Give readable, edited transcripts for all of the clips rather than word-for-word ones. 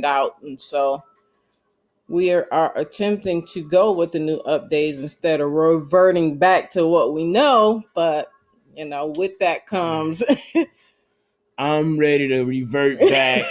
out. And so we are attempting to go with the new updates instead of reverting back to what we know. But, with that comes I'm ready to revert back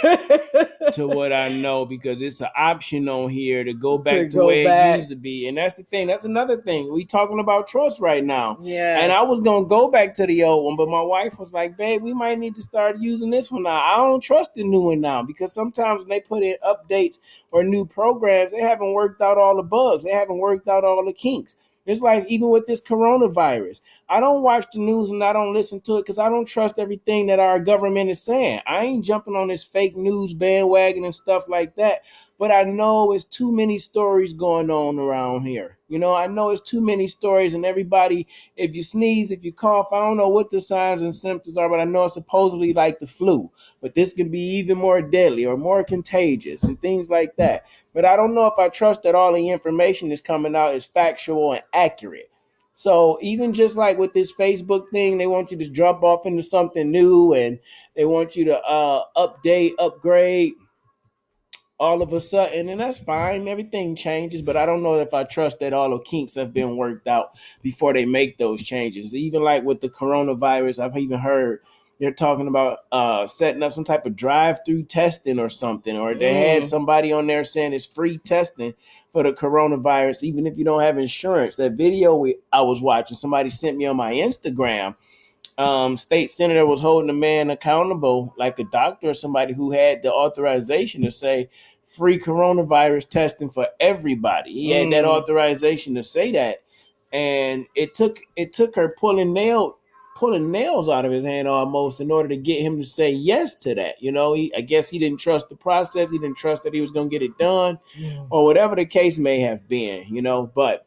to what I know because it's an option on here to go back to where it used to be. And that's the thing. That's another thing. We talking about trust right now. Yes. And I was going to go back to the old one, but my wife was like, babe, we might need to start using this one now. I don't trust the new one now because sometimes when they put in updates or new programs, they haven't worked out all the bugs. They haven't worked out all the kinks. It's like even with this coronavirus, I don't watch the news and I don't listen to it because I don't trust everything that our government is saying. I ain't jumping on this fake news bandwagon and stuff like that. But I know it's too many stories going on around here. I know it's too many stories, and everybody, if you sneeze, if you cough, I don't know what the signs and symptoms are, but I know it's supposedly like the flu. But this could be even more deadly or more contagious and things like that. But I don't know if I trust that all the information that's coming out is factual and accurate. So even just like with this Facebook thing, they want you to jump off into something new and they want you to update, upgrade all of a sudden, and that's fine. Everything changes, but I don't know if I trust that all the kinks have been worked out before they make those changes. Even like with the coronavirus, I've even heard they're talking about setting up some type of drive-through testing or something, or they had somebody on there saying it's free testing for the coronavirus, even if you don't have insurance. That video I was watching, somebody sent me on my Instagram. State senator was holding a man accountable, like a doctor or somebody who had the authorization to say free coronavirus testing for everybody. He had that authorization to say that, and it took her pulling nails out of his hand almost in order to get him to say yes to that. I guess he didn't trust the process. He didn't trust that he was going to get it done, or whatever the case may have been. But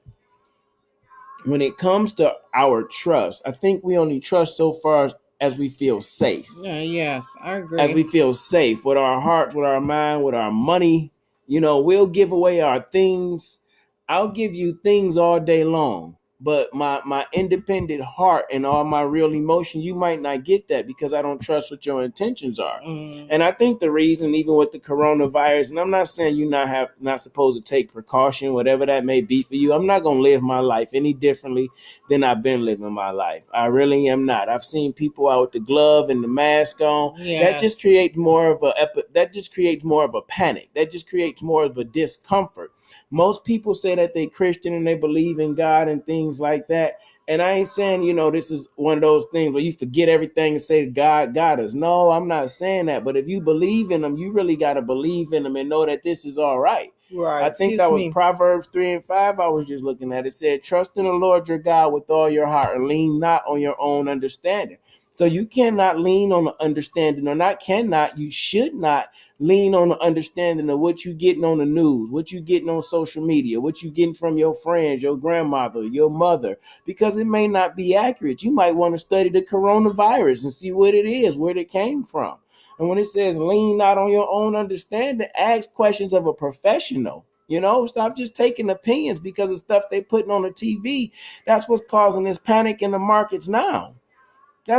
when it comes to our trust, I think we only trust so far as we feel safe. Yes, I agree. As we feel safe with our hearts, with our mind, with our money. We'll give away our things. I'll give you things all day long. But my independent heart and all my real emotion, you might not get that because I don't trust what your intentions are. And I think the reason, even with the coronavirus, and I'm not saying you're not supposed to take precaution, whatever that may be for you. I'm not going to live my life any differently than I've been living my life. I really am not. I've seen people out with the glove and the mask on. Yes. That just creates more of a panic. That just creates more of a discomfort. Most people say that they Christian and they believe in God and things like that. And I ain't saying, this is one of those things where you forget everything and say God got us. No, I'm not saying that. But if you believe in him, you really got to believe in him and know that this is all right. Right. I think that was Proverbs 3:5 I was just looking at. It said, trust in the Lord your God with all your heart and lean not on your own understanding. So you cannot lean on the understanding, you should not lean on the understanding of what you getting on the news, what you getting on social media, what you getting from your friends, your grandmother, your mother, because it may not be accurate. You might want to study the coronavirus and see what it is, where it came from. And when it says lean not on your own understanding, ask questions of a professional. Stop just taking opinions because of stuff they putting on the TV. That's what's causing this panic in the markets now. How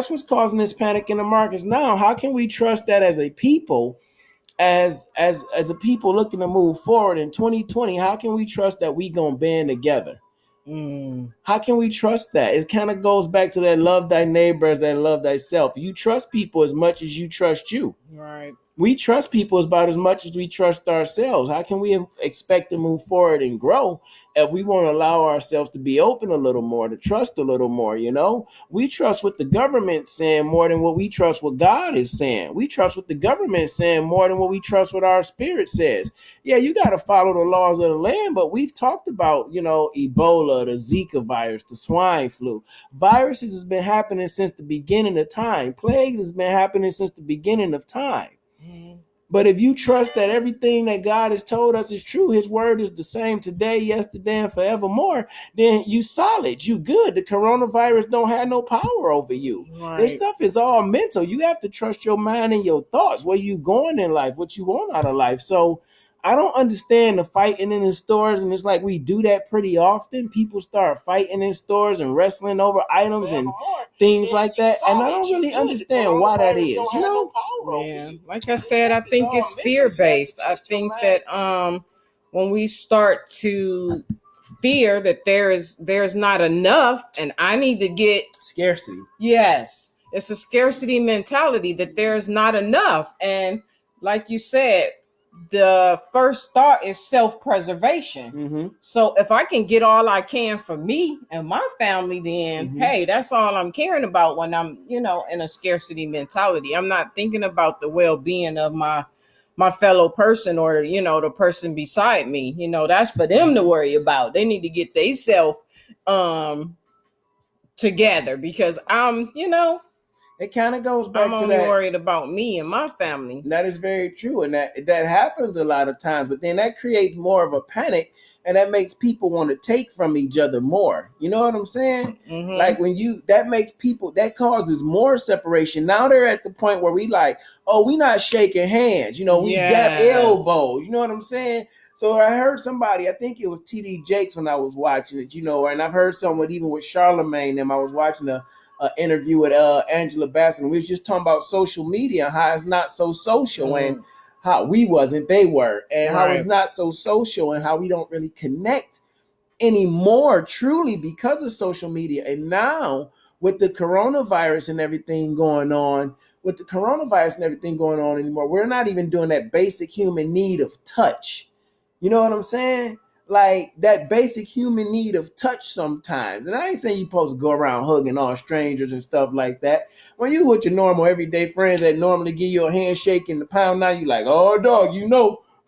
can we trust that as a people, as a people looking to move forward in 2020? How can we trust that we gonna band together? How can we trust that? It kind of goes back to that love thy neighbor as thy love thyself. You trust people as much as you trust you. Right. We trust people about as much as we trust ourselves. How can we expect to move forward and grow if we won't allow ourselves to be open a little more, to trust a little more? We trust what the government saying more than what we trust what God is saying. We trust what the government is saying more than what we trust what our spirit says. Yeah, you got to follow the laws of the land, but we've talked about, Ebola, the Zika virus, the swine flu. Viruses has been happening since the beginning of time. Plagues has been happening since the beginning of time. But if you trust that everything that God has told us is true, his word is the same today, yesterday, and forevermore, then you solid, you good. The coronavirus don't have no power over you. Right. This stuff is all mental. You have to trust your mind and your thoughts, where you going in life, what you want out of life. So I don't understand the fighting in the stores, and it's like we do that pretty often. People start fighting in stores and wrestling over items and things like that, and I don't really understand why that is. You know? Yeah, like I said, I think it's fear based. I think that when we start to fear that there's not enough and I need to get Scarcity. yes, it's a scarcity mentality that there's not enough. And like you said, the first thought is self-preservation. Mm-hmm. So if I can get all I can for me and my family, then hey, that's all I'm caring about when I'm, in a scarcity mentality. I'm not thinking about the well-being of my fellow person or the person beside me. That's for them to worry about. They need to get themselves together because It kind of goes back I'm to only that. worried about me and my family. That is very true, and that happens a lot of times. But then that creates more of a panic, and that makes people want to take from each other more. You know what I'm saying? Like when that makes people, that causes more separation. Now they're at the point where we like, oh, we not shaking hands. We got elbows. You know what I'm saying? So I heard somebody, I think it was TD Jakes when I was watching it. And I've heard someone even with Charlemagne. I was watching a interview with Angela Bassett. We was just talking about social media, how it's not so social, and how we wasn't, they were, and how it's not so social, and how we don't really connect anymore truly because of social media. And now with the coronavirus and everything going on, anymore, we're not even doing that basic human need of touch. You know what I'm saying? Like that basic human need of touch sometimes. And I ain't saying you supposed to go around hugging all strangers and stuff like that. When you with your normal everyday friends that normally give you a handshake and the pound, now you like, oh dog,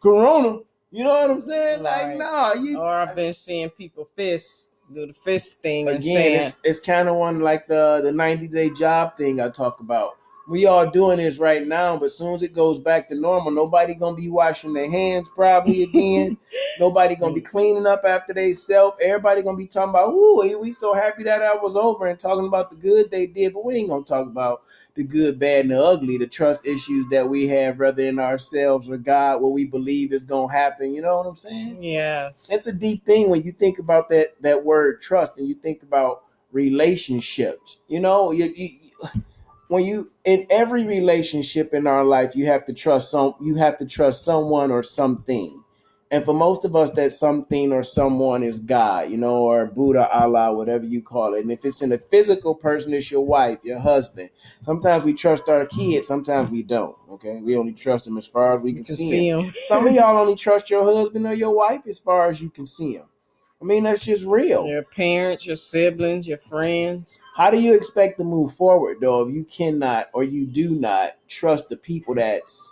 Corona. You know what I'm saying? Like, nah, Or I've been seeing people do the fist thing again, and it's kind of one like the 90-day job thing I talk about. We all doing this right now, but as soon as it goes back to normal, nobody gonna be washing their hands probably again. Nobody gonna be cleaning up after they self. Everybody gonna be talking about, ooh, we so happy that was over, and talking about the good they did, but we ain't gonna talk about the good, bad, and the ugly, the trust issues that we have, whether in ourselves or God, what we believe is gonna happen. You know what I'm saying? yes. It's a deep thing when you think about that word trust, and you think about relationships. When you in every relationship in our life, you have to trust someone or something. And for most of us, that something or someone is God, or Buddha, Allah, whatever you call it. And if it's in a physical person, it's your wife, your husband. Sometimes we trust our kids, sometimes we don't. Okay, we only trust them as far as we can see them. Some of y'all only trust your husband or your wife as far as you can see them. I mean, that's just real. Your parents, your siblings, your friends. How do you expect to move forward, though, if you cannot or you do not trust the people that's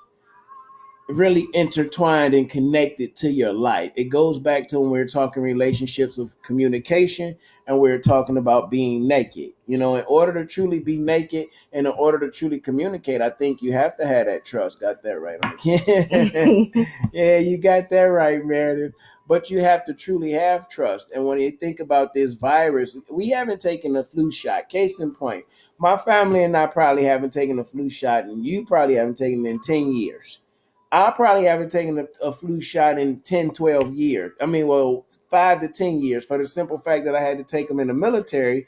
really intertwined and connected to your life? It goes back to when we are talking relationships of communication, and we are talking about being naked. In order to truly be naked and in order to truly communicate, I think you have to have that trust. Got that right. Yeah, you got that right, Meredith. But you have to truly have trust. And when you think about this virus, we haven't taken a flu shot. Case in point, my family and I probably haven't taken a flu shot, and you probably haven't taken it in 10 years. I probably haven't taken a flu shot in 10, 12 years. I mean, well, 5 to 10 years, for the simple fact that I had to take them in the military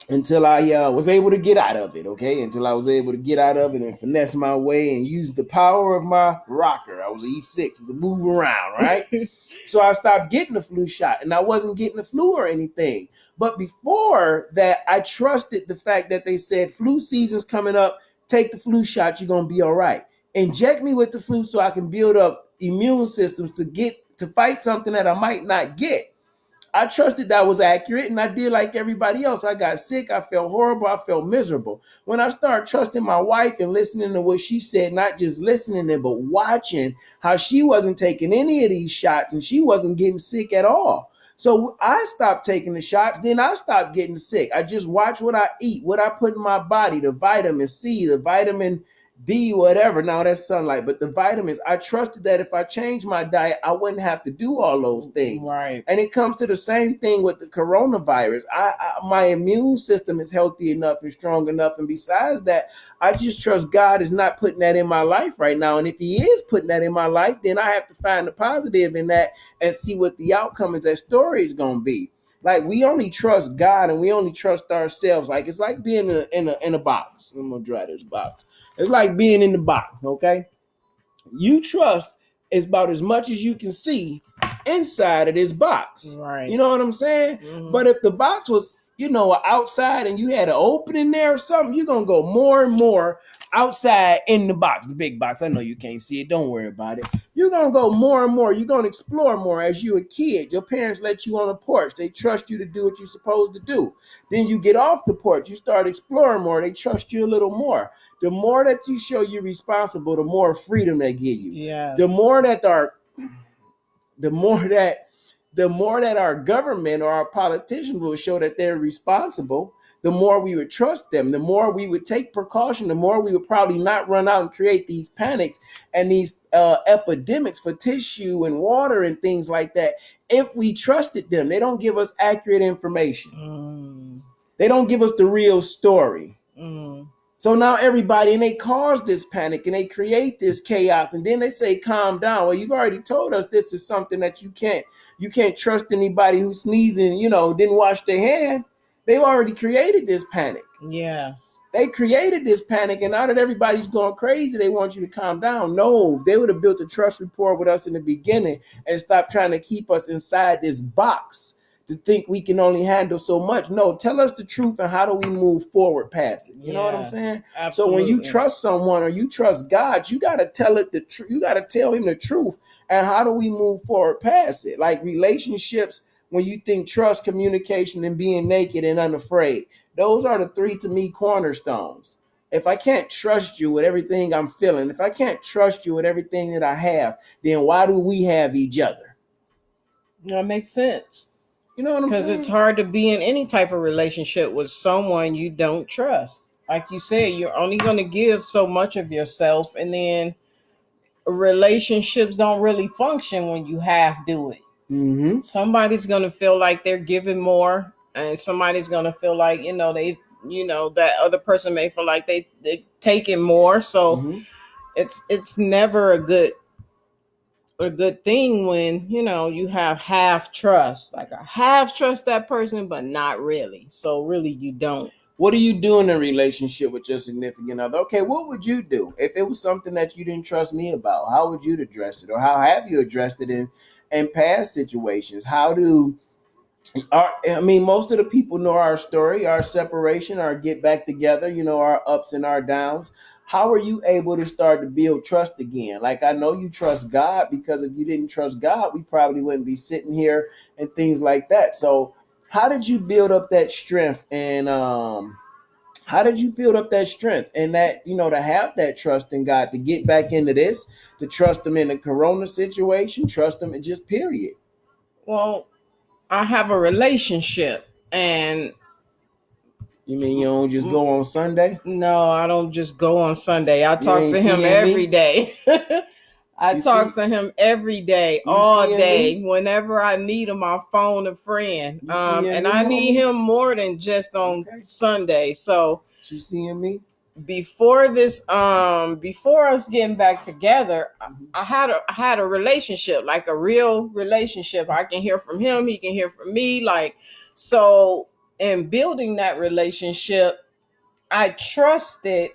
until I was able to get out of it, okay? Until I was able to get out of it and finesse my way and use the power of my rocker. I was an E6 to move around, right? So I stopped getting the flu shot, and I wasn't getting the flu or anything. But before that, I trusted the fact that they said flu season's coming up, take the flu shot, you're going to be all right. Inject me with the flu so I can build up immune systems to fight something that I might not get. I trusted that was accurate, and I did like everybody else. I got sick. I felt horrible. I felt miserable. When I started trusting my wife and listening to what she said, not just listening to, but watching how she wasn't taking any of these shots and she wasn't getting sick at all. So I stopped taking the shots. Then I stopped getting sick. I just watch what I eat, what I put in my body, the vitamin C, the vitamin D whatever. Now that's sunlight, but the vitamins, I trusted that if I changed my diet, I wouldn't have to do all those things. Right. And it comes to the same thing with the coronavirus. My immune system is healthy enough and strong enough, and besides that, I just trust God is not putting that in my life right now. And if He is putting that in my life, then I have to find the positive in that and see what the outcome of that story is going to be. Like, we only trust God and we only trust ourselves. Like, it's like being in a box. I'm gonna dry this box. It's like being in the box, okay? You trust is about as much as you can see inside of this box. Right. You know what I'm saying? Mhm. But if the box was, outside and you had an opening there or something, you're gonna go more and more outside in the box, the big box. I know you can't see it, don't worry about it. You're gonna go more and more, you're gonna explore more as you're a kid. Your parents let you on the porch, they trust you to do what you're supposed to do. Then you get off the porch, you start exploring more, they trust you a little more. The more that you show you're responsible, the more freedom they give you. Yes. The more that our government or our politicians will show that they're responsible, the more we would trust them, the more we would take precaution, the more we would probably not run out and create these panics and these epidemics for tissue and water and things like that. If we trusted them, they don't give us accurate information. They don't give us the real story. So now everybody, and they cause this panic and they create this chaos, and then they say, calm down. Well, you've already told us this is something that you can't trust anybody who's sneezing, didn't wash their hand. They've already created this panic. Yes. They created this panic, and now that everybody's going crazy, they want you to calm down. No, they would have built a trust rapport with us in the beginning and stopped trying to keep us inside this box to think we can only handle so much. No, tell us the truth, and how do we move forward past it? You know what I'm saying? Absolutely. So when you trust someone or you trust God, you got to tell it the truth. You got to tell him the truth. And how do we move forward past it? Like relationships, when you think trust, communication, and being naked and unafraid, those are the three, to me, cornerstones. If I can't trust you with everything I'm feeling, if I can't trust you with everything that I have, then why do we have each other? That makes sense. You know what I'm saying? Because it's hard to be in any type of relationship with someone you don't trust. Like you said, you're only going to give so much of yourself, and then relationships don't really function when you half do it. Mm-hmm. Somebody's going to feel like they're giving more, and somebody's going to feel like, that other person may feel like they taking more. So it's never a good thing when you have half trust. Like, I half trust that person, but not really. So really, you don't. What do you do in a relationship with your significant other? Okay, what would you do if it was something that you didn't trust me about? How would you address it, or how have you addressed it in past situations? Most of the people know our story, our separation, our get back together, our ups and our downs. How are you able to start to build trust again? Like, I know you trust God, because if you didn't trust God, we probably wouldn't be sitting here and things like that. So how did you build up that strength, and how did you build up that strength and that, to have that trust in God, to get back into this, to trust him in the corona situation, trust him, and just period? Well, I have a relationship, and You mean you don't just go on Sunday? no, I don't just go on Sunday. I talk to him every day. I talk to him every day, all day, whenever I need him. I phone a friend, and I need him more than just on Sunday. So you seeing me? Before us getting back together, I had a relationship, like a real relationship. I can hear from him, he can hear from me. Like, so in building that relationship, I trusted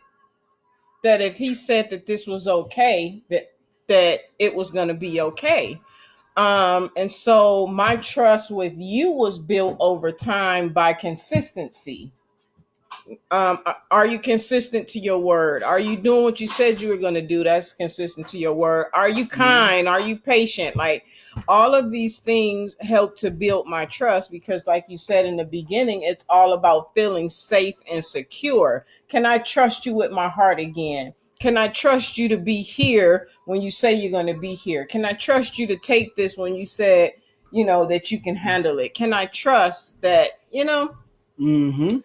that if he said that this was okay, that it was going to be okay. And so my trust with you was built over time by consistency. Are you consistent to your word? Are you doing what you said you were going to do? That's consistent to your word. Are you kind? Are you patient? Like, all of these things help to build my trust, because like you said in the beginning, it's all about feeling safe and secure. Can I trust you with my heart again? Can I trust you to be here when you say you're going to be here? Can I trust you to take this when you said, that you can handle it? Can I trust that, Mm-hmm.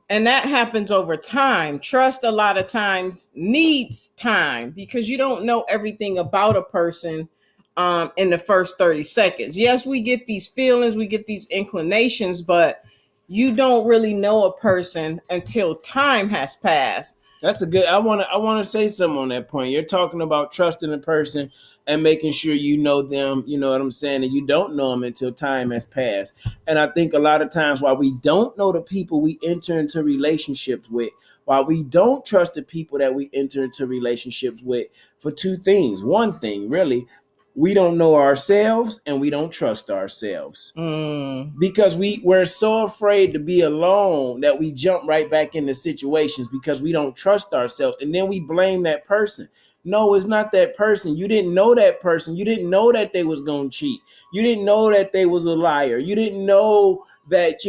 And that happens over time. Trust a lot of times needs time because you don't know everything about a person in the first 30 seconds. Yes, we get these feelings, we get these inclinations, but you don't really know a person until time has passed. That's a good. I want to say something on that point. You're talking about trusting a person and making sure you know them. You know what I'm saying, and you don't know them until time has passed. And I think a lot of times, while we don't know the people we enter into relationships with, while we don't trust the people that we enter into relationships with, for two things. One thing, really, we don't know ourselves and we don't trust ourselves. Because we're so afraid to be alone that we jump right back into situations because we don't trust ourselves, and then we blame that person. No, it's not that person. You didn't know that person. You didn't know that they was gonna cheat. You didn't know that they was a liar. You didn't know that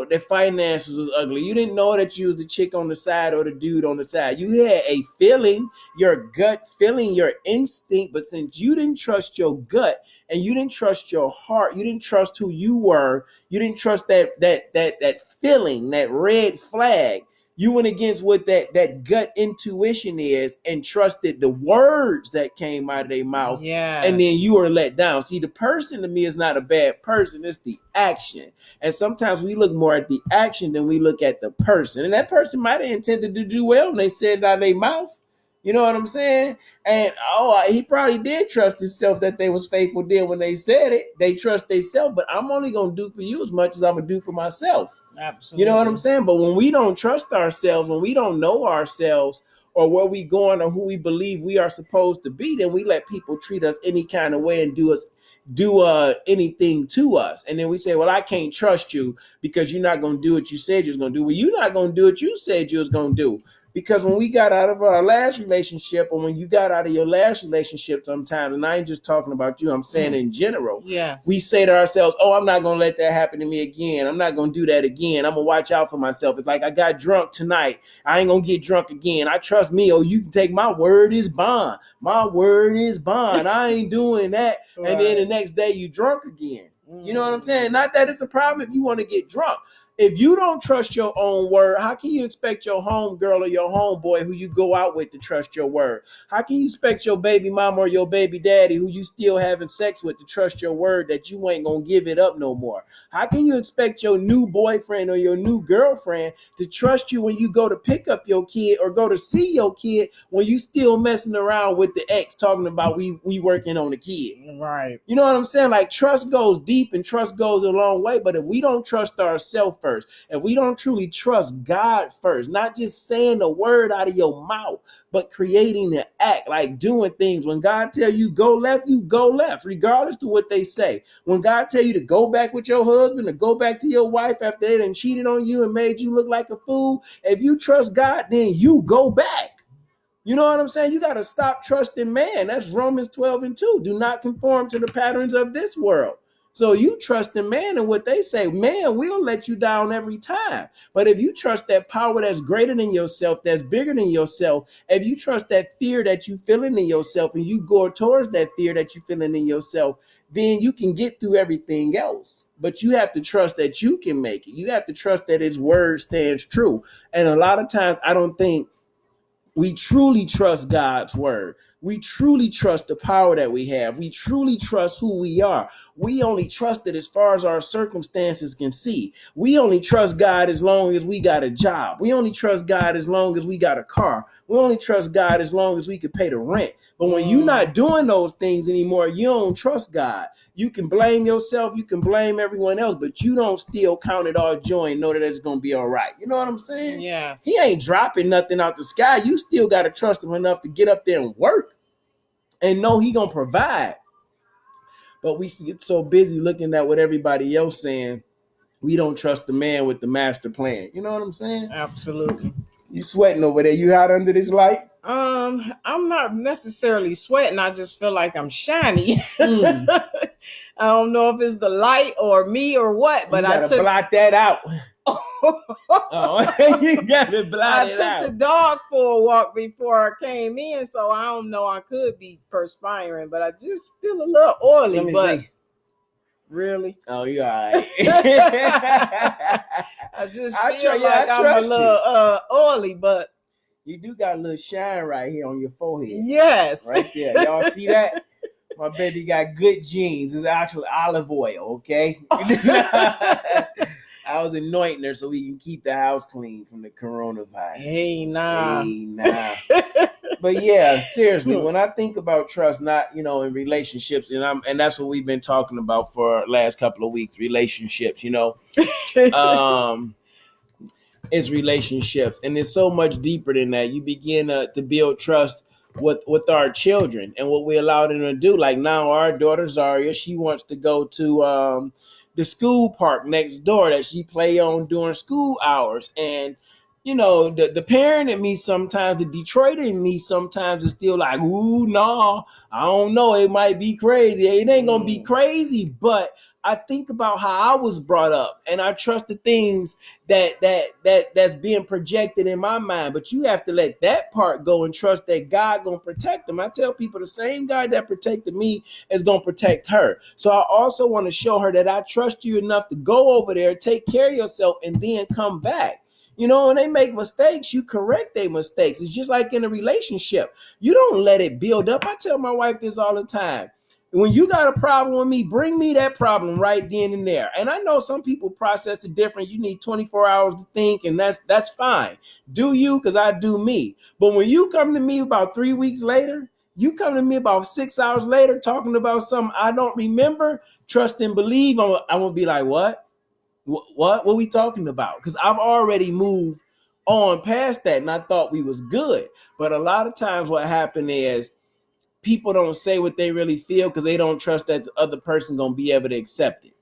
their finances was ugly. You didn't know that you was the chick on the side or the dude on the side. You had a feeling, your gut feeling, your instinct, but since you didn't trust your gut and you didn't trust your heart, you didn't trust who you were, you didn't trust that feeling, that red flag. You went against what that gut intuition is and trusted the words that came out of their mouth. Yes. And then you were let down. See, the person to me is not a bad person. It's the action. And sometimes we look more at the action than we look at the person. And that person might have intended to do well when they said it out of their mouth. You know what I'm saying? And he probably did trust himself that they was faithful then when they said it. They trust themselves, but I'm only gonna do for you as much as I'm gonna do for myself. Absolutely. You know what I'm saying? But when we don't trust ourselves, when we don't know ourselves or where we going or who we believe we are supposed to be, then we let people treat us any kind of way and do anything to us. And then we say, well, I can't trust you because you're not gonna do what you said you was gonna do. Well, you're not gonna do what you said you was gonna do. Because when we got out of our last relationship, or when you got out of your last relationship sometimes, and I ain't just talking about you, I'm saying in general, yes, we say to ourselves, oh, I'm not going to let that happen to me again. I'm not going to do that again. I'm going to watch out for myself. It's like, I got drunk tonight. I ain't going to get drunk again. I trust me. Oh, you can take my word is bond. My word is bond. I ain't doing that. Right. And then the next day you drunk again. You know what I'm saying? Not that it's a problem if you want to get drunk. If you don't trust your own word, how can you expect your home girl or your homeboy who you go out with to trust your word? How can you expect your baby mama or your baby daddy who you still having sex with to trust your word that you ain't gonna give it up no more? How can you expect your new boyfriend or your new girlfriend to trust you when you go to pick up your kid or go to see your kid when you still messing around with the ex talking about we working on the kid? Right. You know what I'm saying? Like, trust goes deep and trust goes a long way. But if we don't trust ourselves first, if we don't truly trust God first, not just saying the word out of your mouth, but creating the act, like doing things. When God tell you go left, you go left, regardless of what they say. When God tell you to go back with your husband, to go back to your wife after they done cheated on you and made you look like a fool, if you trust God, then you go back. You know what I'm saying? You got to stop trusting man. That's Romans 12:2. Do not conform to the patterns of this world. So you trust in man and what they say, man will let you down every time. But if you trust that power that's greater than yourself, that's bigger than yourself, if you trust that fear that you feeling in yourself and you go towards that fear that you feeling in yourself, then you can get through everything else. But you have to trust that you can make it. You have to trust that his word stands true. And a lot of times I don't think we truly trust God's word. We truly trust the power that we have. We truly trust who we are. We only trust it as far as our circumstances can see. We only trust God as long as we got a job. We only trust God as long as we got a car. We only trust God as long as we can pay the rent. But when you're not doing those things anymore, you don't trust God. You can blame yourself, you can blame everyone else, but you don't still count it all joy and know that it's going to be all right. You know what I'm saying? Yes. He ain't dropping nothing out the sky. You still got to trust him enough to get up there and work and know he going to provide. But we get so busy looking at what everybody else saying, we don't trust the man with the master plan. You know what I'm saying? Absolutely. You sweating over there. You hot under this light? I'm not necessarily sweating. I just feel like I'm shiny. I don't know if it's the light or me or what, but I took block that out. You gotta blot it out. I took the dog for a walk before I came in, so I don't know. I could be perspiring, but I just feel a little oily. Let me see. Really? Oh, you all right. I just I feel yeah, like I I'm a trust you. little oily, but You do got a little shine right here on your forehead. yes. Right there. Y'all see that? My baby got good genes. It's actually olive oil, okay? I was anointing her so we can keep the house clean from the coronavirus. Hey, nah. Hey, nah. But yeah, seriously, when I think about trust, not in relationships, and that's what we've been talking about for the last couple of weeks, relationships, um, it's relationships, and it's so much deeper than that. You begin to build trust with our children and what we allow them to do. Like now, our daughter Zaria, she wants to go to the school park next door that she play on during school hours, and the parent in me sometimes, the Detroit in me sometimes is still like, ooh, no, I don't know, it might be crazy. It ain't gonna be crazy, but I think about how I was brought up, and I trust the things that's being projected in my mind. But you have to let that part go and trust that God gonna protect them. I tell people the same God that protected me is gonna protect her. So I also want to show her that I trust you enough to go over there, take care of yourself, and then come back. When they make mistakes, you correct their mistakes. It's just like in a relationship. You don't let it build up. I tell my wife this all the time. When you got a problem with me, bring me that problem right then and there. And I know some people process it different. You need 24 hours to think, and that's fine. Do you, because I do me. But when you come to me about 3 weeks later, you come to me about 6 hours later talking about something I don't remember, trust and believe, I'm going to be like, what? What are we talking about? Because I've already moved on past that, and I thought we was good. But a lot of times what happened is people don't say what they really feel because they don't trust that the other person gonna be able to accept it.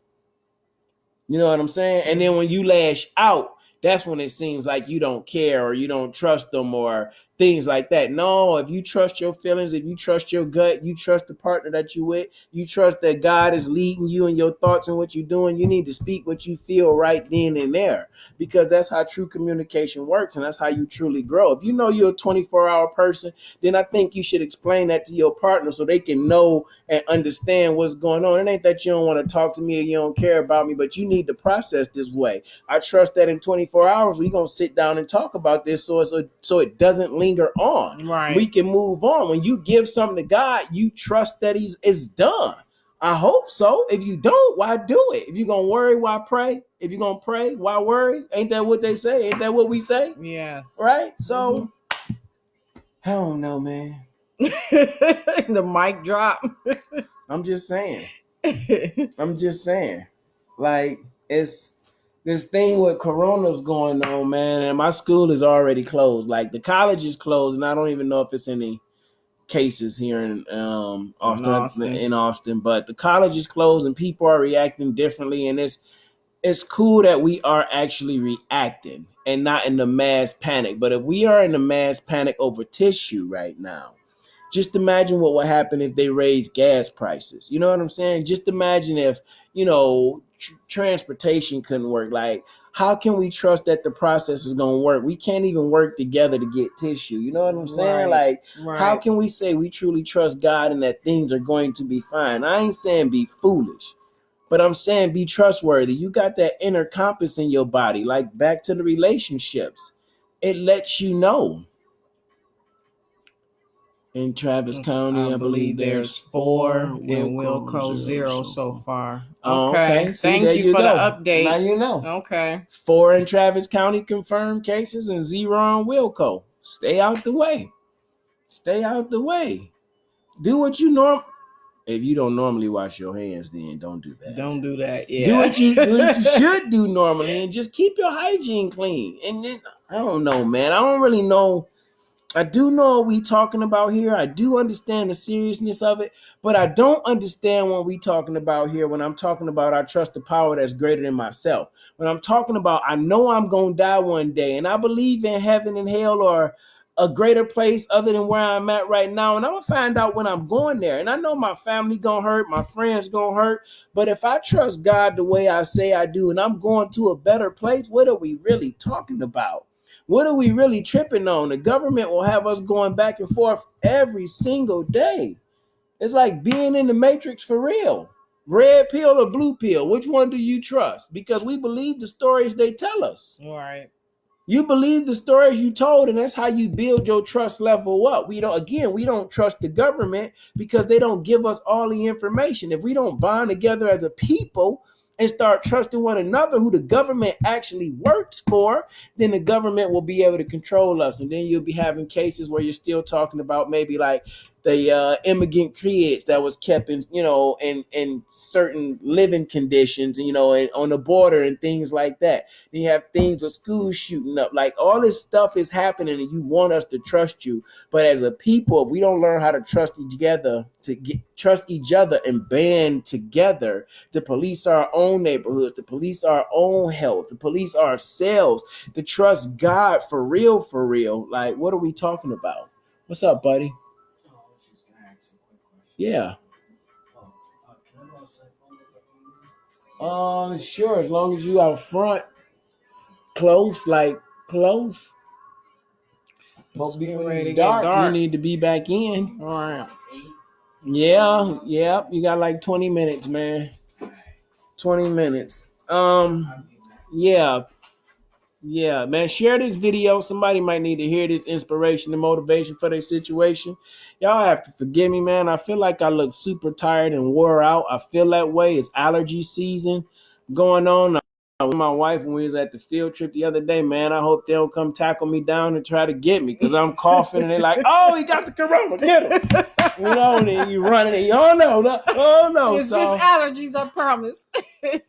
You know what I'm saying? And then when you lash out, that's when it seems like you don't care or you don't trust them or things like that. No, if you trust your feelings, if you trust your gut, you trust the partner that you with, you trust that God is leading you in your thoughts and what you're doing, you need to speak what you feel right then and there, because that's how true communication works and that's how you truly grow. If you know you're a 24-hour person, then I think you should explain that to your partner so they can know and understand what's going on. It ain't that you don't want to talk to me or you don't care about me, but you need to process this way. I trust that in 24 hours we're gonna sit down and talk about this so it doesn't linger on. Right. We can move on. When you give something to God, you trust that it's done. I hope so. If you don't, why do it? If you're gonna worry, why pray? If you're gonna pray, why worry? Ain't that what they say? Ain't that what we say? Yes. Right? So I don't know, man. The mic drop. I'm just saying. Like, it's this thing with Corona's going on, man, and my school is already closed. Like, the college is closed, and I don't even know if it's any cases here in Austin, but the college is closed and people are reacting differently, and it's cool that we are actually reacting and not in the mass panic. But if we are in the mass panic over tissue right now, just imagine what would happen if they raise gas prices. You know what I'm saying? Just imagine if, transportation couldn't work. Like, how can we trust that the process is going to work? We can't even work together to get tissue. You know what I'm saying? Right, like, how can we say we truly trust God and that things are going to be fine? I ain't saying be foolish, but I'm saying be trustworthy. You got that inner compass in your body. Like, back to the relationships. It lets you know. In Travis County, I believe there's 4, and Wilco 0 so far. Oh, Okay. See, Thank there you for go. the update. Now you know. Okay. 4 in Travis County confirmed cases and 0 on Wilco. Stay out the way. Stay out the way. Do what you If you don't normally wash your hands, then don't do that. Don't do that. Yeah. Do what you should do normally and just keep your hygiene clean. And then, I don't know, man. I don't really know. I do know what we talking about here. I do understand the seriousness of it, but I don't understand what we talking about here when I'm talking about I trust the power that's greater than myself. When I'm talking about I know I'm going to die one day and I believe in heaven and hell or a greater place other than where I'm at right now. And I'm going to find out when I'm going there. And I know my family going to hurt, my friends going to hurt. But if I trust God the way I say I do and I'm going to a better place, what are we really talking about? What are we really tripping on? The government will have us going back and forth every single day. It's like being in the Matrix for real. Red pill or blue pill? Which one do you trust? Because we believe the stories they tell us. All right. You believe the stories you told, and that's how you build your trust level up. We don't trust the government because they don't give us all the information. If we don't bond together as a people and start trusting one another who the government actually works for, then the government will be able to control us. And then you'll be having cases where you're still talking about maybe like the immigrant kids that was kept in, in certain living conditions, and on the border and things like that. Then you have things with schools shooting up. Like all this stuff is happening, and you want us to trust you. But as a people, if we don't learn how to trust trust each other and band together to police our own neighborhoods, to police our own health, to police ourselves, to trust God for real. Like, what are we talking about? What's up, buddy? Yeah. Sure. As long as you out front, close, like close. Hope before it's dark, you need to be back in. All right. Yeah. You got like 20 minutes, man. 20 minutes. Yeah. Yeah, man, share this video. Somebody might need to hear this inspiration and motivation for their situation. Y'all have to forgive me, man. I feel like I look super tired and wore out. I feel that way. It's allergy season going on. I was with my wife when we was at the field trip the other day, man. I hope they don't come tackle me down and try to get me because I'm coughing and they're like, oh, he got the corona, get him. And then you running and you, oh no. It's just allergies, I promise.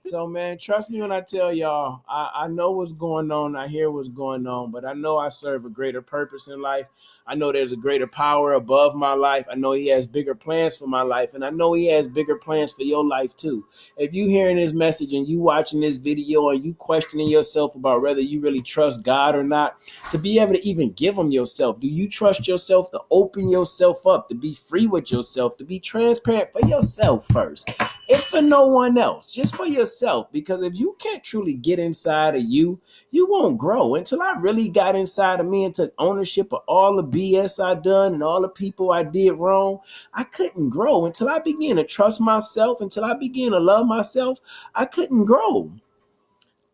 So, man, trust me when I tell y'all, I know what's going on. I hear what's going on, but I know I serve a greater purpose in life. I know there's a greater power above my life. I know he has bigger plans for my life, and I know he has bigger plans for your life too. If you hearing this message and you watching this video and you questioning yourself about whether you really trust God or not, to be able to even give him yourself, do you trust yourself to open yourself up, to be free with yourself, to be transparent for yourself first? If for no one else, just for yourself. Because if you can't truly get inside of you, you won't grow. Until I really got inside of me and took ownership of all the BS I done and all the people I did wrong, I couldn't grow. Until I began to trust myself, until I began to love myself, I couldn't grow.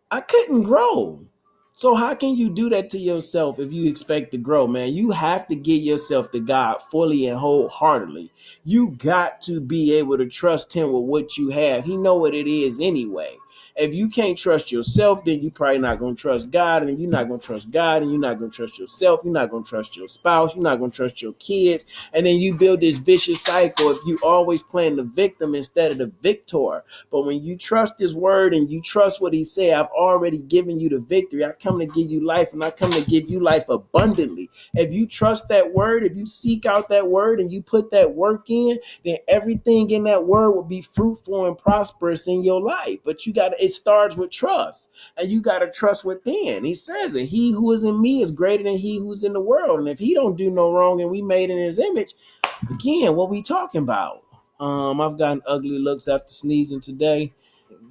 I couldn't grow. So how can you do that to yourself if you expect to grow, man? You have to give yourself to God fully and wholeheartedly. You got to be able to trust him with what you have. He know what it is anyway. If you can't trust yourself, then you're probably not going to trust God. And if you're not going to trust God and you're not going to trust yourself, you're not going to trust your spouse, you're not going to trust your kids. And then you build this vicious cycle if you always playing the victim instead of the victor. But when you trust his word and you trust what he said, I've already given you the victory. I come to give you life, and I come to give you life abundantly. If you trust that word, if you seek out that word and you put that work in, then everything in that word will be fruitful and prosperous in your life. But it starts with trust, and you got to trust within. He says it. He who is in me is greater than he who's in the world. And if he don't do no wrong and we made in his image, again, what we talking about? I've gotten ugly looks after sneezing today.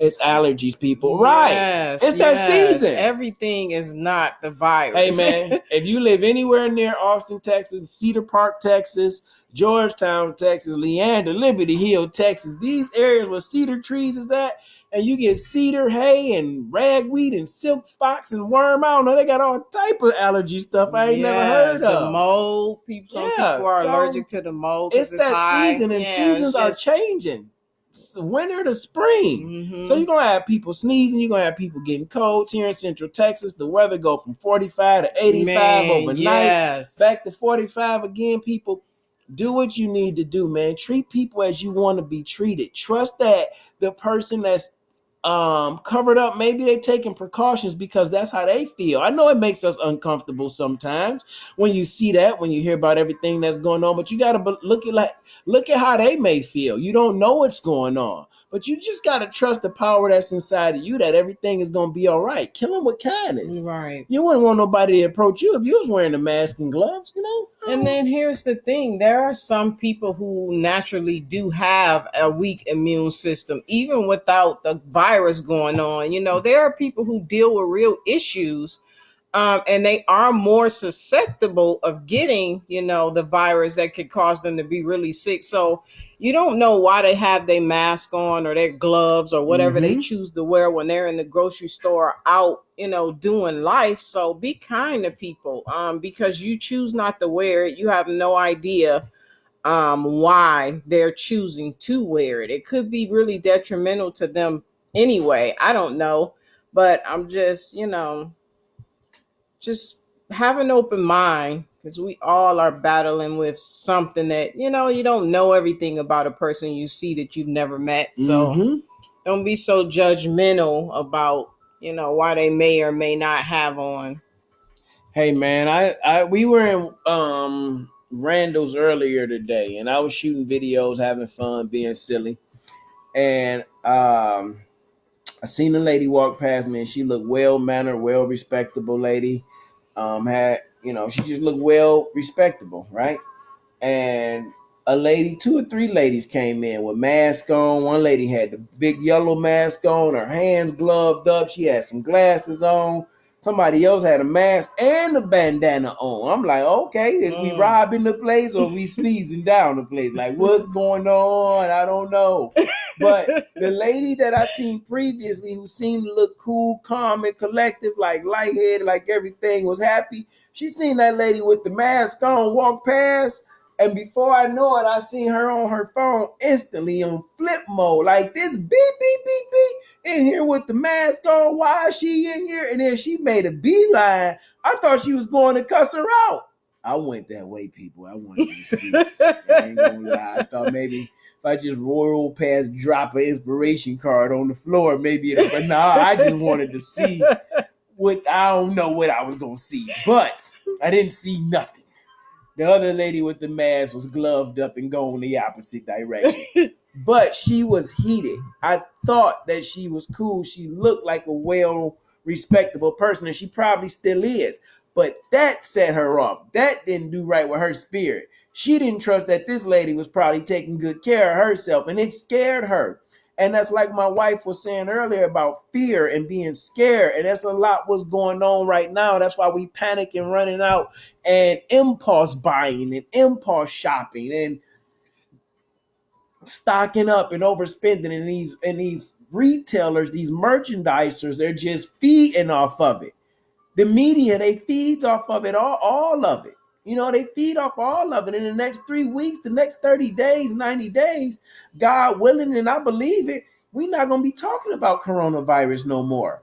It's allergies, people. Yes, right. It's that season. Everything is not the virus. Hey, man, if you live anywhere near Austin, Texas, Cedar Park, Texas, Georgetown, Texas, Leander, Liberty Hill, Texas, these areas where cedar trees is at, and you get cedar hay and ragweed and silk fox and worm. I don't know. They got all type of allergy stuff I ain't never heard of. The mold. Some people are allergic to the mold. It's that high. Season, and seasons are changing. Winter to spring. Mm-hmm. So you're going to have people sneezing. You're going to have people getting colds here in Central Texas. The weather go from 45 to 85 overnight. Yes. Back to 45 again. People, do what you need to do, man. Treat people as you want to be treated. Trust that the person that's covered up, maybe they're taking precautions because that's how they feel. I know it makes us uncomfortable sometimes when you see that, when you hear about everything that's going on, but you got to look at how they may feel. You don't know what's going on, but you just got to trust the power that's inside of you, that everything is going to be all right. Kill them with kindness. Right. You wouldn't want nobody to approach you if you was wearing a mask and gloves, you know? And then here's the thing. There are some people who naturally do have a weak immune system, even without the virus going on. You know, there are people who deal with real issues And they are more susceptible of getting, the virus that could cause them to be really sick. So you don't know why they have their mask on or their gloves or whatever they choose to wear when they're in the grocery store out, doing life. So be kind to people, because you choose not to wear it. You have no idea why they're choosing to wear it. It could be really detrimental to them anyway. I don't know. But I'm just have an open mind, because we all are battling with something that you don't know everything about a person you see that you've never met. So don't be so judgmental about why they may or may not have on. Hey man, we were in Randall's earlier today, and I was shooting videos, having fun, being silly, and I seen a lady walk past me, and she looked well mannered, well respectable lady. Had she just looked well respectable, right? And a lady, two or three ladies came in with masks on. One lady had the big yellow mask on, her hands gloved up. She had some glasses on. Somebody else had a mask and a bandana on. I'm like, okay, is we robbing the place or we sneezing down the place? Like, what's going on? I don't know. But the lady that I seen previously, who seemed to look cool, calm, and collective, like lightheaded, like everything was happy, she seen that lady with the mask on walk past. And before I know it, I seen her on her phone instantly on flip mode, like this beep, beep, beep, beep, in here with the mask on. Why is she in here? And then she made a beeline. I thought she was going to cuss her out. I went that way, people. I wanted to see. I ain't gonna lie. I thought maybe if I just roll past, drop an inspiration card on the floor, maybe it'll, but nah, I just wanted to see what, I don't know what I was gonna see, but I didn't see nothing. The other lady with the mask was gloved up and going the opposite direction. But she was heated. I thought that she was cool. She looked like a well respectable person, and she probably still is. But that set her off. That didn't do right with her spirit. She didn't trust that this lady was probably taking good care of herself, and it scared her. And that's like my wife was saying earlier about fear and being scared. And that's a lot what's going on right now. That's why we panic and running out and impulse buying and impulse shopping and stocking up and overspending. And these retailers, these merchandisers, they're just feeding off of it. The media, they feeds off of it, all of it. They feed off all of it. In the next 3 weeks, the next 30 days, 90 days, God willing, and I believe it, we're not going to be talking about coronavirus no more.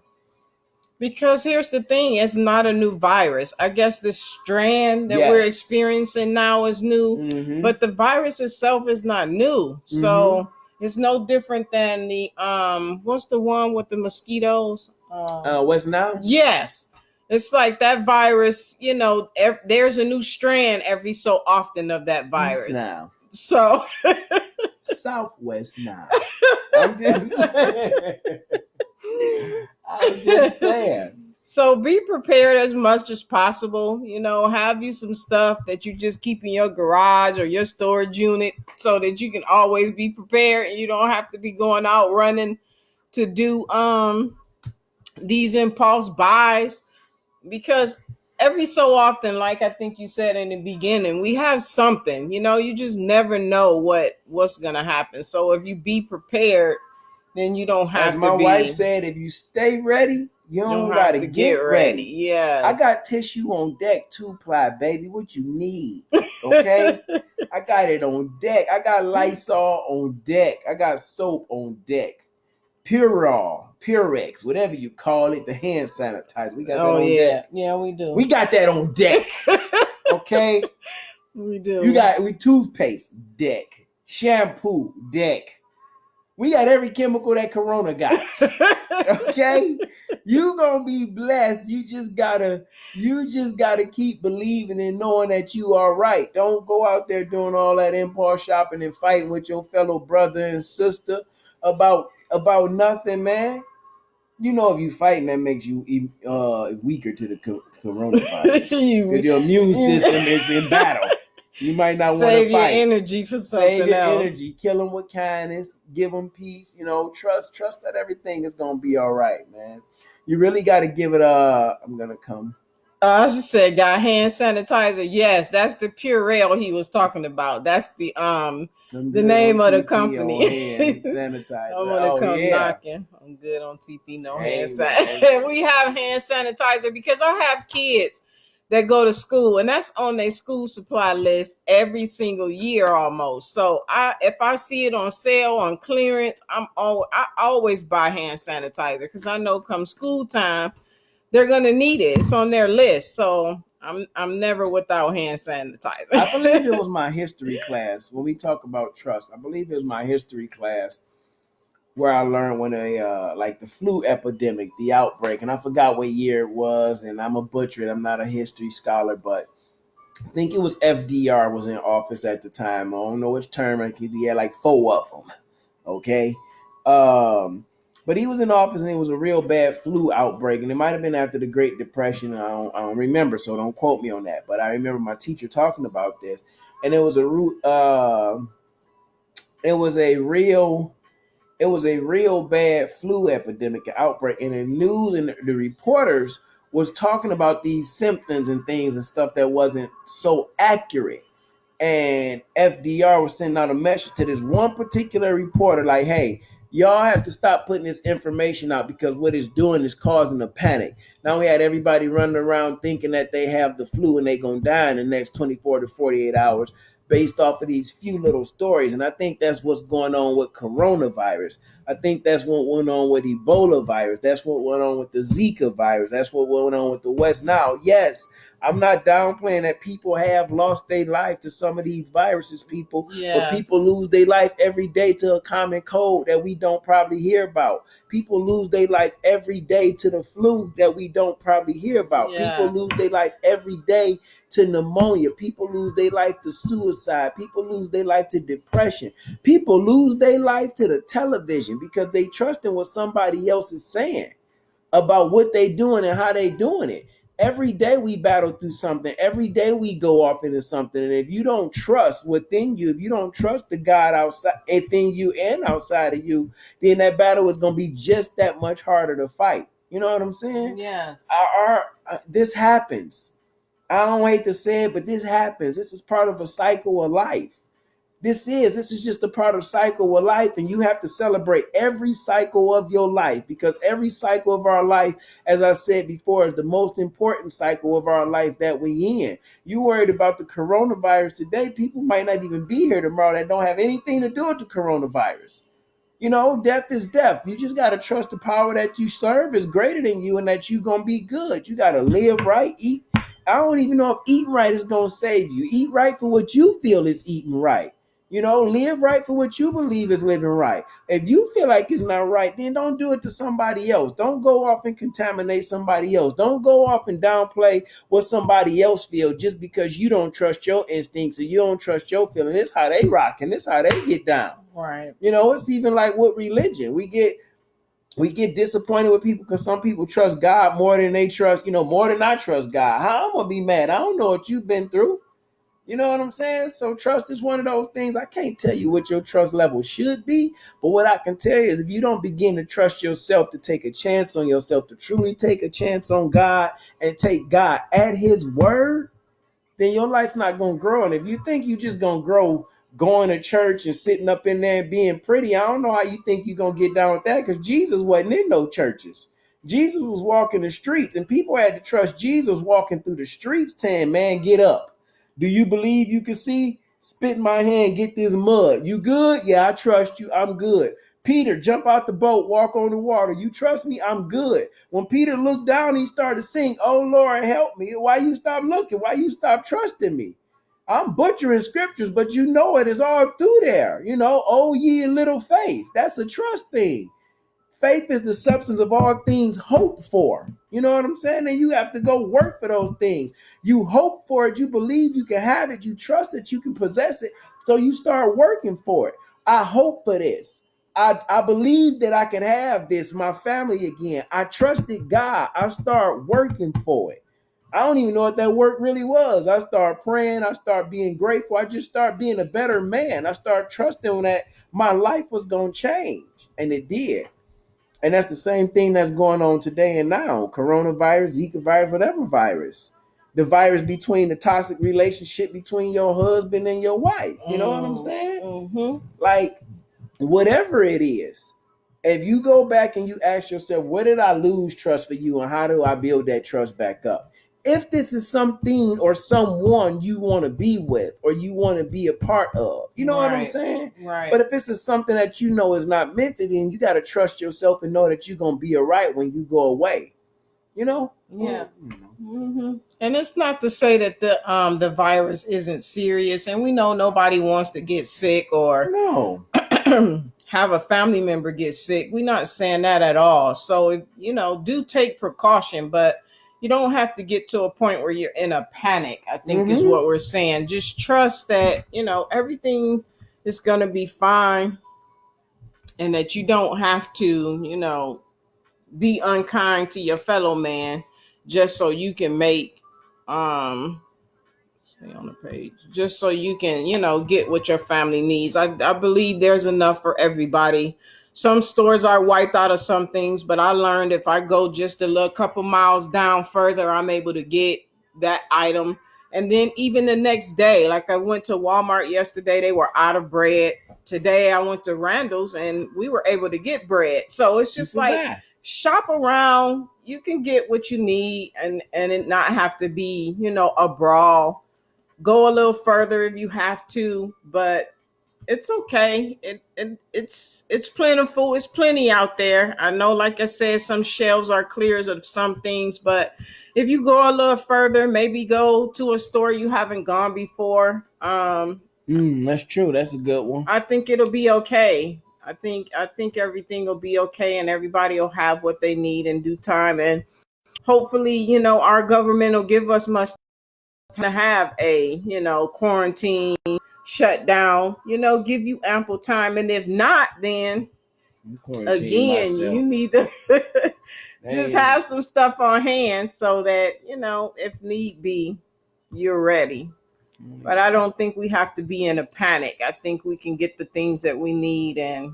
Because here's the thing, it's not a new virus. I guess the strand that we're experiencing now is new, but the virus itself is not new. So it's no different than the what's the one with the mosquitoes? West Nile? Yes. It's like that virus, there's a new strand every so often of that virus. East Nile. So Southwest Nile. I'm just saying. I'm just saying. So be prepared as much as possible. Have you some stuff that you just keep in your garage or your storage unit so that you can always be prepared and you don't have to be going out running to do these impulse buys. Because every so often, like I think you said in the beginning, we have something. You just never know what's gonna happen. So if you be prepared, then you don't have to be. As my wife said, if you stay ready, you don't gotta get ready. Yeah. I got tissue on deck, 2-ply, baby. What you need? Okay? I got it on deck. I got Lysol on deck. I got soap on deck. Purell, Purex, whatever you call it, the hand sanitizer. We got that on deck. Yeah, we do. We got that on deck. Okay? We do. We toothpaste, deck. Shampoo, deck. We got every chemical that Corona got. Okay? You gonna be blessed. You just gotta keep believing and knowing that you are right. Don't go out there doing all that impulse shopping and fighting with your fellow brother and sister about nothing, man. If you fighting, that makes you weaker to the coronavirus. Because your immune system is in battle. You might not want to fight. Save your energy for something else. Save your energy. Kill them with kindness. Give them peace. Trust that everything is going to be all right, man. You really got to give it I'm going to come. I just said got hand sanitizer. Yes, that's the Purell he was talking about. That's I'm the good name on of the TP on company. hand I'm sanitizer. gonna Oh come yeah. knocking. I'm good on TP, no hand Hey man. sanitizer. We have hand sanitizer because I have kids that go to school, and that's on their school supply list every single year almost. So if I see it on sale on clearance, I always buy hand sanitizer because I know come school time they're gonna need it. It's on their list. So I'm never without hand I believe it sanitizer. was my history class when we talk about trust. I believe it was my history class where I learned when like the flu epidemic, the outbreak, and I forgot what year it was, and I'm a butcher. I'm not a history scholar, but I think it was FDR was in office at the time. I don't know which term. I think he had like four of them. Okay. Um, but he was in office and it was a real bad flu outbreak, and it might have been after the Great Depression. I don't remember, so don't quote me on that. But I remember my teacher talking about this, and it was a root. It was a real it was a real bad flu epidemic outbreak, and the news and the reporters was talking about these symptoms and things and stuff that wasn't so accurate. And FDR was sending out a message to this one particular reporter, like, "Hey, y'all have to stop putting this information out because what it's doing is causing a panic." Now we had everybody running around thinking that they have the flu and they gonna die in the next 24 to 48 hours based off of these few little stories. And I think that's what's going on with coronavirus. I think that's what went on with Ebola virus. That's what went on with the Zika virus. That's what went on with the West Nile. Yes, I'm not downplaying that people have lost their life to some of these viruses, people, but people Yes. lose their life every day to a common cold that we don't probably hear about. People lose their life every day to the flu that we don't probably hear about. People lose Yes. their life every day to pneumonia. People lose their life to suicide. People lose their life to depression. People lose their life to the television because they trust in what somebody else is saying about what they doing and how they doing it. Every day we battle through something. Every day we go off into something. And if you don't trust within you, if you don't trust the God outside within you and outside of you, then that battle is going to be just that much harder to fight. You know what I'm saying? Yes. This happens. I don't hate to say it, but this happens. This is part of a cycle of life. This is just a part of cycle of life, and you have to celebrate every cycle of your life, because every cycle of our life, as I said before, is the most important cycle of our life that we in. You worried about the coronavirus today, people might not even be here tomorrow that don't have anything to do with the coronavirus. You know, death is death. You just got to trust the power that you serve is greater than you and that you're going to be good. You got to live right, eat. I don't even know if eating right is going to save you. Eat right for what you feel is eating right. You know, live right for what you believe is living right. If you feel like it's not right, then don't do it to somebody else. Don't go off and contaminate somebody else. Don't go off and downplay what somebody else feels just because you don't trust your instincts or you don't trust your feelings. It's how they rock and it's how they get down. Right. You know, it's even like with religion. We get disappointed with people because some people trust God more than they trust, more than I trust God. How I'm gonna be mad? I don't know what you've been through. You know what I'm saying? So trust is one of those things. I can't tell you what your trust level should be, but what I can tell you is if you don't begin to trust yourself, to take a chance on yourself, to truly take a chance on God and take God at his word, then your life not gonna grow. And if you think you just gonna grow going to church and sitting up in there and being pretty, I don't know how you think you're gonna get down with that, because Jesus wasn't in no churches. Jesus was walking the streets, and people had to trust Jesus walking through the streets, saying, "Man, get up. Do you believe you can see? Spit in my hand, get this mud. You good? Yeah, I trust you. I'm good. Peter, jump out the boat, walk on the water. You trust me? I'm good." When Peter looked down, he started to sing, "Oh Lord, help me." Why you stop looking? Why you stop trusting me? I'm butchering scriptures, but you know it is all through there. Oh ye little faith. That's a trust thing. Faith is the substance of all things hoped for. You know what I'm saying? And you have to go work for those things. You hope for it. You believe you can have it. You trust that you can possess it. So you start working for it. I hope for this. I believe that I can have this, my family again. I trusted God. I start working for it. I don't even know what that work really was. I start praying. I start being grateful. I just start being a better man. I start trusting that my life was going to change. And it did. And that's the same thing that's going on today and now. Coronavirus, Zika virus, whatever virus. The virus between the toxic relationship between your husband and your wife. You know what I'm saying? Mm-hmm. Like, whatever it is, if you go back and you ask yourself, where did I lose trust for you and how do I build that trust back up? If this is something or someone you want to be with or you want to be a part of, you know what I'm Right. saying? Right. But if this is something that you know is not meant for you, then you got to trust yourself and know that you're going to be all right when you go away. You know? Yeah. Mm-hmm. And it's not to say that the virus isn't serious, and we know nobody wants to get sick or No. have a family member get sick. We're not saying that at all. So if, do take precaution, but you don't have to get to a point where you're in a panic, I think is what we're saying. Just trust that, everything is going to be fine, and that you don't have to, be unkind to your fellow man just so you can make um stay on the page, just so you can, get what your family needs. I believe there's enough for everybody. Some stores are wiped out of some things, but I learned if I go just a little couple miles down further, I'm able to get that item. And then even the next day, like I went to Walmart yesterday, they were out of bread. Today I went to Randall's and we were able to get bread. So it's just like shop around. You can get what you need, and it not have to be, a brawl. Go a little further if you have to, but it's okay. It's plentiful. It's plenty out there. I know, like I said, some shelves are clears of some things, but if you go a little further, maybe go to a store you haven't gone before. That's true. That's a good one. I think it'll be okay. I think everything will be okay, and everybody will have what they need in due time, and hopefully, our government will give us much to have a, quarantine shutdown, give you ample time. And if not, then again, you need to just have some stuff on hand so that, if need be, you're ready. But I don't think we have to be in a panic. I think we can get the things that we need, and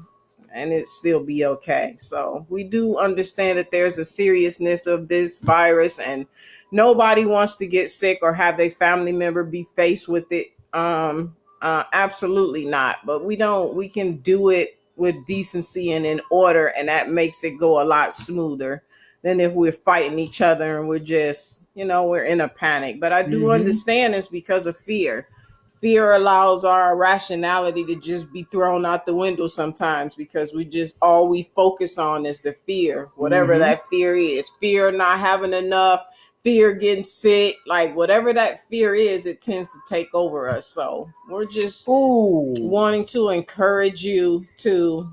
it still be okay. So we do understand that there's a seriousness of this virus, and nobody wants to get sick or have their family member be faced with it. Absolutely not. But we can do it with decency and in order, and that makes it go a lot smoother than if we're fighting each other and we're just, we're in a panic. But I do understand it's because of fear. Fear allows our rationality to just be thrown out the window sometimes, because all we focus on is the fear, whatever that fear is. Fear of not having enough, fear of getting sick, like whatever that fear is, it tends to take over us. So we're just wanting to encourage you to,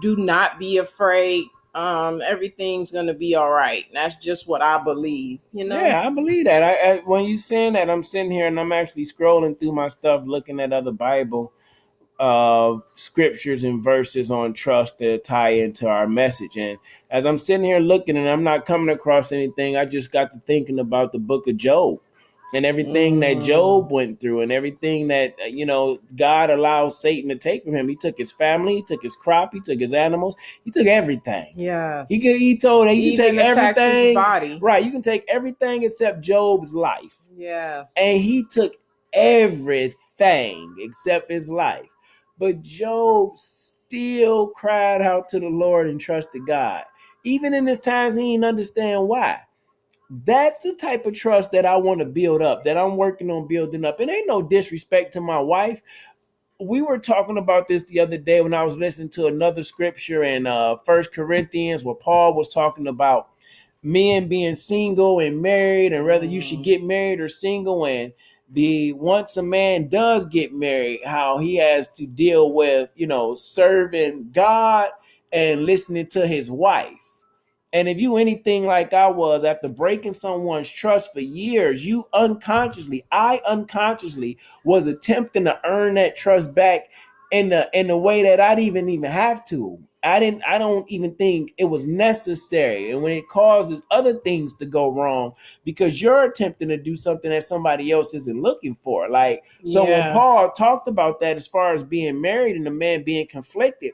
do not be afraid. Everything's gonna be all right. That's just what I believe. Yeah, I believe that. I when you saying that, I'm sitting here and I'm actually scrolling through my stuff, looking at other Bible scriptures and verses on trust that tie into our message. And as I'm sitting here looking and I'm not coming across anything, I just got to thinking about the book of Job and everything that Job went through and everything that, God allowed Satan to take from him. He took his family, he took his crop, he took his animals, he took everything. Yes. He told him you can take everything. His body. Right. You can take everything except Job's life. Yes. And he took everything except his life. But Job still cried out to the Lord and trusted God. Even in his times, he didn't understand why. That's the type of trust that I want to build up, that I'm working on building up. And ain't no disrespect to my wife. We were talking about this the other day when I was listening to another scripture in 1 Corinthians where Paul was talking about men being single and married and whether you should get married or single, and once a man does get married, how he has to deal with, serving God and listening to his wife. And if you anything like I was, after breaking someone's trust for years, I unconsciously was attempting to earn that trust back in the way that I didn't even have to. I don't even think it was necessary. And when it causes other things to go wrong because you're attempting to do something that somebody else isn't looking for. Like, so when Paul talked about that as far as being married and the man being conflicted,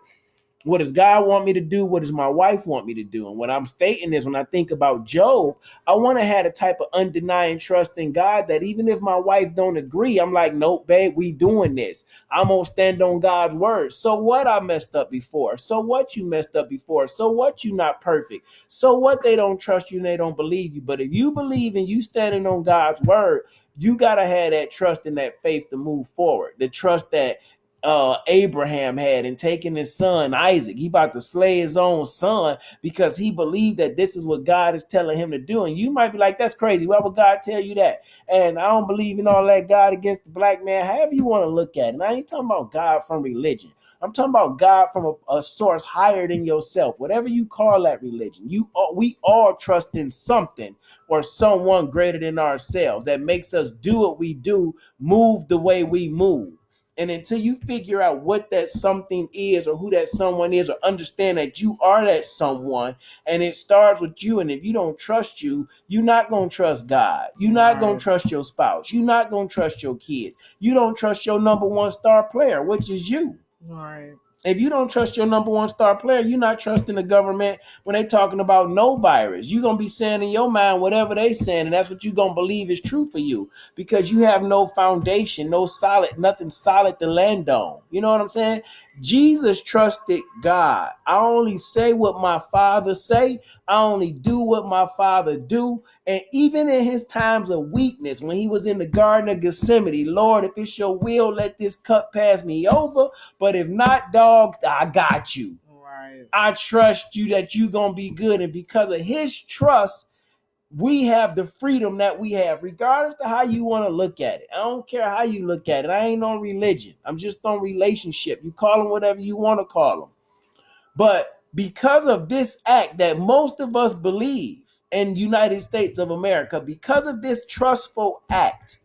What does God want me to do? What does my wife want me to do? And when I'm stating this, when I think about Job, I want to have a type of undenying trust in God that even if my wife don't agree, I'm like, nope, babe, we doing this. I'm gonna stand on God's word. So what, I messed up before? So what, you messed up before? So what, you not perfect? So what, they don't trust you and they don't believe you? But if you believe and you standing on God's word, you gotta have that trust and that faith to move forward. The trust that Abraham had in taking his son Isaac. He about to slay his own son because he believed that this is what God is telling him to do. And you might be like, that's crazy. Why would God tell you that? And I don't believe in all that God against the black man. However you want to look at it. And I ain't talking about God from religion. I'm talking about God from a source higher than yourself. Whatever you call that religion, we all trust in something or someone greater than ourselves that makes us do what we do, move the way we move. And until you figure out what that something is or who that someone is, or understand that you are that someone, and it starts with you. And if you don't trust you, you're not going to trust God. You're not going to trust your spouse. You're not going to trust your kids. You don't trust your number one star player, which is you. Right. If you don't trust your number one star player, you're not trusting the government when they talking about no virus. You're going to be saying in your mind whatever they saying, and that's what you're going to believe is true for you because you have no foundation, no solid, nothing solid to land on. You know what I'm saying? Jesus trusted God. I only say what my Father say. I only do what my Father do. And even in his times of weakness, when he was in the Garden of Gethsemane, Lord, if it's your will, let this cup pass me over. But if not, dog, I got you. Right. I trust you that you going to be good. And because of his trust, we have the freedom that we have, regardless of how you want to look at it. I don't care how you look at it. I ain't on religion. I'm just on relationship. You call them whatever you want to call them. But because of this act that most of us believe in the United States of America, because of this trustful act,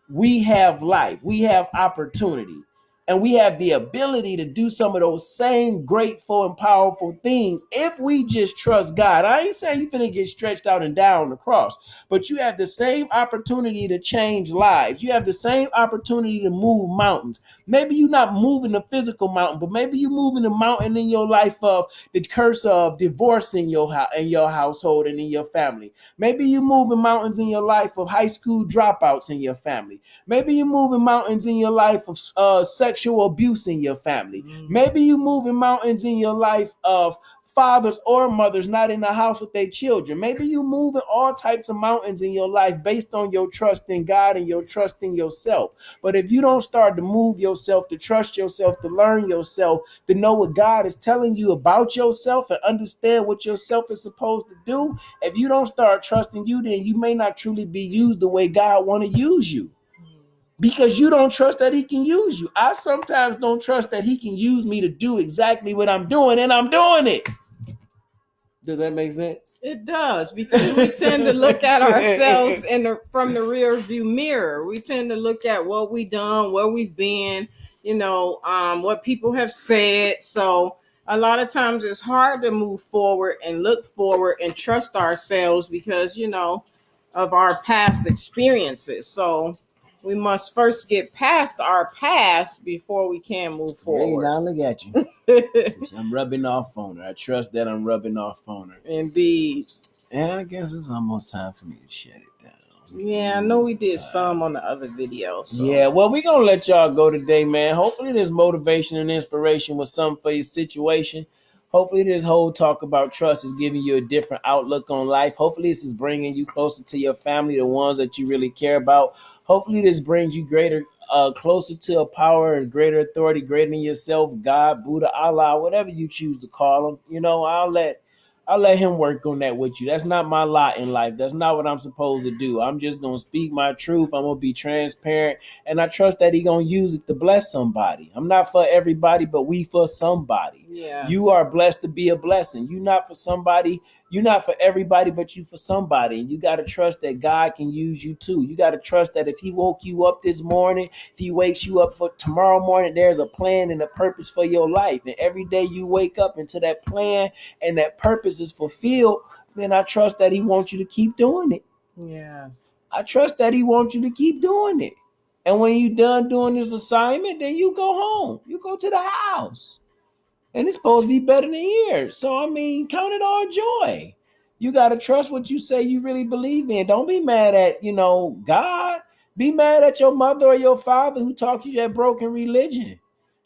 we have life, we have opportunity, and we have the ability to do some of those same grateful and powerful things if we just trust God. I ain't saying you're finna get stretched out and down on the cross, but you have the same opportunity to change lives. You have the same opportunity to move mountains. Maybe you're not moving the physical mountain, but maybe you're moving the mountain in your life of the curse of divorce in your household and in your family. Maybe you're moving mountains in your life of high school dropouts in your family. Maybe you're moving mountains in your life of sexual abuse in your family. Maybe you're moving mountains in your life of fathers or mothers not in the house with their children. Maybe you moving all types of mountains in your life based on your trust in God and your trust in yourself. But if you don't start to move yourself, to trust yourself, to learn yourself, to know what God is telling you about yourself and understand what yourself is supposed to do, if you don't start trusting you, then you may not truly be used the way God want to use you. Because you don't trust that he can use you. I sometimes don't trust that he can use me to do exactly what I'm doing, and I'm doing it. Does that make sense? It does, because we tend to look at ourselves from the rear view mirror. We tend to look at what we done, where we've been, what people have said. So a lot of times it's hard to move forward and look forward and trust ourselves because, of our past experiences. So we must first get past our past before we can move Hey, forward. now look at you. I'm rubbing off on her. I trust that I'm rubbing off on her. Indeed. And I guess it's almost time for me to shut it down. Yeah, I know we did some on the other video. So. Yeah, well, we're going to let y'all go today, man. Hopefully this motivation and inspiration was something for your situation. Hopefully this whole talk about trust is giving you a different outlook on life. Hopefully this is bringing you closer to your family, the ones that you really care about. Hopefully this brings you closer to a power and greater authority, greater than yourself, God, Buddha, Allah, whatever you choose to call them. I'll let him work on that with you. That's not my lot in life. That's not what I'm supposed to do. I'm just going to speak my truth. I'm going to be transparent. And I trust that he going to use it to bless somebody. I'm not for everybody, but we for somebody. Yes. You are blessed to be a blessing. You're not for somebody. You're not for everybody, but you for somebody. And you got to trust that God can use you too. You got to trust that if he woke you up this morning, if he wakes you up for tomorrow morning, there's a plan and a purpose for your life. And every day you wake up into that plan and that purpose is fulfilled, then I trust that he wants you to keep doing it. Yes. I trust that he wants you to keep doing it. And when you're done doing this assignment, then you go home. You go to the house. and it's supposed to be better than years. So I mean, count it all joy. You gotta trust what you say you really believe in. Don't be mad at, God. Be mad at your mother or your father who taught you that broken religion.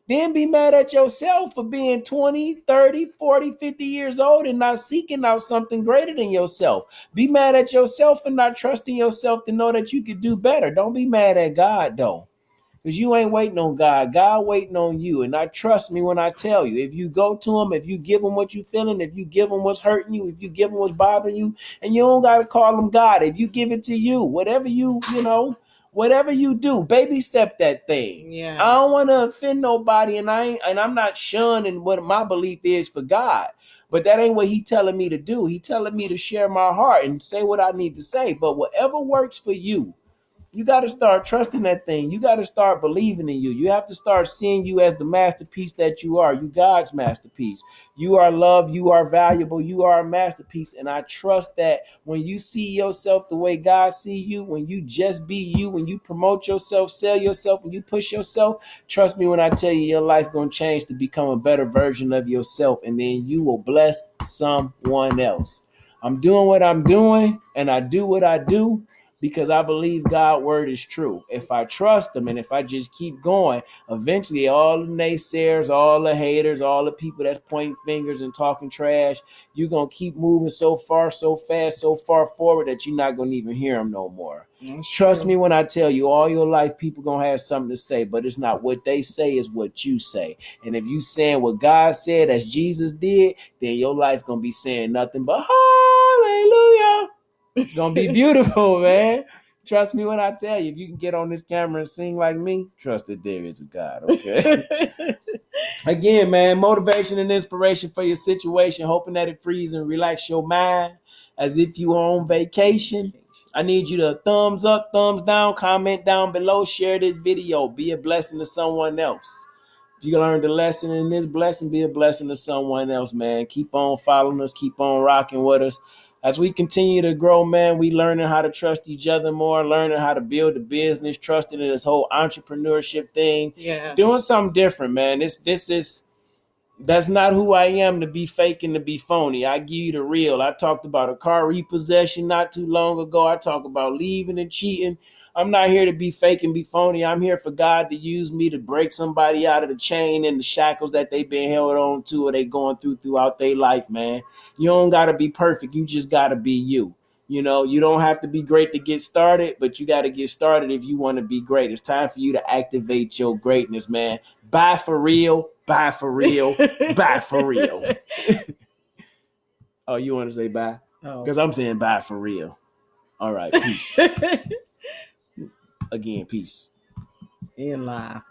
Then be mad at yourself for being 20, 30, 40, 50 years old and not seeking out something greater than yourself. Be mad at yourself for not trusting yourself to know that you could do better. Don't be mad at God though. Because you ain't waiting on God. God waiting on you. And I trust me when I tell you, if you go to him, if you give him what you feeling, if you give him what's hurting you, if you give him what's bothering you, and you don't got to call him God. If you give it to you, whatever you do, baby step that thing. Yes. I don't want to offend nobody, and I'm not shunning what my belief is for God. But that ain't what he telling me to do. He telling me to share my heart and say what I need to say. But whatever works for you, you got to start trusting that thing. You got to start believing in you. You have to start seeing you as the masterpiece that you are. You God's masterpiece. You are loved. You are valuable. You are a masterpiece. And I trust that when you see yourself the way God see you, when you just be you, when you promote yourself, sell yourself, when you push yourself, trust me when I tell you your life going to change to become a better version of yourself. And then you will bless someone else. I'm doing what I'm doing and I do what I do because I believe God's word is true. If I trust him and if I just keep going, eventually all the naysayers, all the haters, all the people that's pointing fingers and talking trash, you're going to keep moving so far, so fast, so far forward that you're not going to even hear them no more. Trust me when I tell you, all your life people going to have something to say, but it's not what they say, it's what you say. And if you saying what God said as Jesus did, then your life going to be saying nothing but hallelujah. It's gonna be beautiful, man. Trust me when I tell you, if you can get on this camera and sing like me, trust that there is a God, okay? Again, man, motivation and inspiration for your situation, hoping that it frees and relax your mind as if you were on vacation. I need you to thumbs up, thumbs down, comment down below, share this video, be a blessing to someone else. If you learned the lesson in this blessing, be a blessing to someone else, man. Keep on following us, keep on rocking with us. As we continue to grow, man, we learning how to trust each other more, learning how to build a business, trusting in this whole entrepreneurship thing. Yes. Doing something different, man. That's not who I am to be fake and to be phony. I give you the real. I talked about a car repossession not too long ago. I talk about leaving and cheating. I'm not here to be fake and be phony. I'm here for God to use me to break somebody out of the chain and the shackles that they've been held on to or they going throughout their life, man. You don't got to be perfect. You just got to be you. You don't have to be great to get started, but you got to get started if you want to be great. It's time for you to activate your greatness, man. Bye for real. Bye for real. Bye for real. Oh, you want to say bye? Because I'm saying bye for real. All right. Peace. Again, peace. In life.